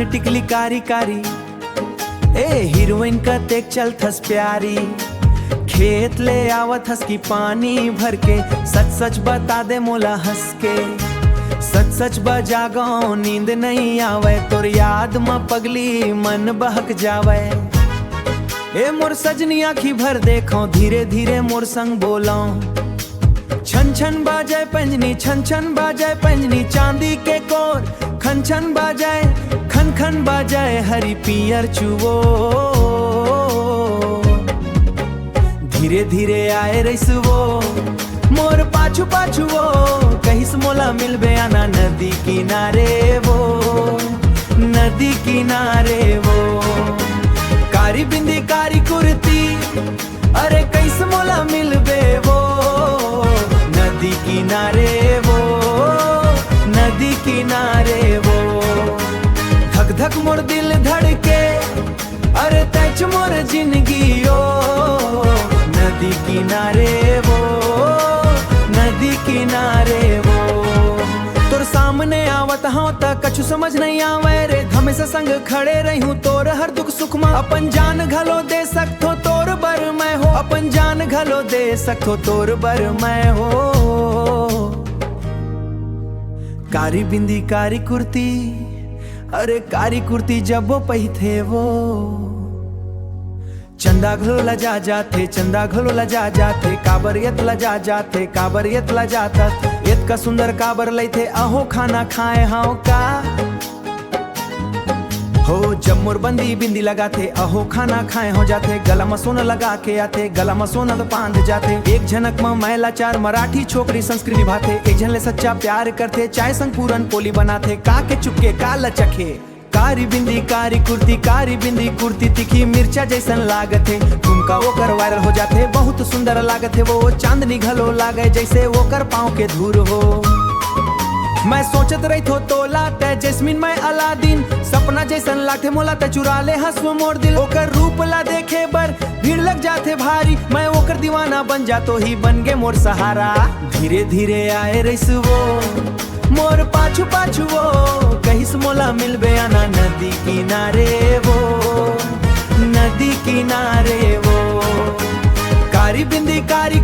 कान टिकली कारी कारी, ए हीरोइन का तेक चल थस प्यारी। खेत ले आवत हस की पानी भर के, सच सच बता दे मोला हंस के। सच सच बजागो नींद नहीं आवे, तोर याद में पगली मन बहक जावे। ए मोर सजनी आँखी भर देखो, धीरे धीरे मोर संग बोलो। छन छन बाजाए पंजनी, छन छन बाजाए पंजनी, चांदी के कोर खन छन बाजाए, खन खन बाजाए हरी पियर चुवो। धीरे धीरे आए रईसवो मोर पाछू पाछू वो, कहिस मोला मिलबे आना नदी किनारे वो, नदी किनारे वो। कारी बिंदी कारी कुर्ती, अरे कैस मोला मिलबे वो, नदी किनारे वो, नदी किनारे वो। धक धक मोर दिल धड़के, अरे तच मोर जिंदगी ओ, नदी किनारे वो, नदी किनारे वो। तोर सामने आवत हूँ त कछु समझ नहीं आवे रे, हमेशा संग खड़े रही हूँ तोर हर दुख सुख में। अपन जान घलो दे सकतो तोर बर मैं हो, अपन जान घलो दे सकतो तोर बर मैं हो। कारी बिंदी कारी कुर्ती, अरे कारी कुर्ती जब वो पहिथे वो। चंदा घलो लजा जाते, चंदा घलो लजा जाते, काबर यत लजा जाते, काबर यत लजा जात। यत का सुंदर काबर लईथे, अहो खाना खाए हाओ का हो। जब मोर बंदी बिंदी लगाते, अहो खाना खाए हो जाते। गला में सोना लगा के आते, गला में सोना तो बांध जाते। एक झनक में महिला चार मराठी छोकरी संस्कृति निभाते। एक झन ले सच्चा प्यार करते, चाय संग पूरन पोली बनाते। का के चुपके का लचखे, कारी बिंदी कारी कुर्ती, कारी बिंदी कुर्ती तीखी मिर्चा जैसन लागत है। ठुमका वो कर वायरल हो जाते, बहुत सुंदर लागत है वो। चांदनी घलो लागे जैसे वो कर पाँव के धूर हो। मैं सोचत रही थो तोला ते जैस्मिन मैं अलादीन, सपना जैसन लागे मोला ते चुरा ले हंसो मोर दिल। ओकर रूप ला देखे बर भीड़ लग जाते भारी, मैं ओकर दीवाना बन जातो ही बन गे मोर सहारा। धीरे धीरे आए रईसवो मोर पाछू पाछू वो, कहिस मोला मिलबे आना नदी किनारे वो, नदी किनारे वो। कारी बिंदी कारी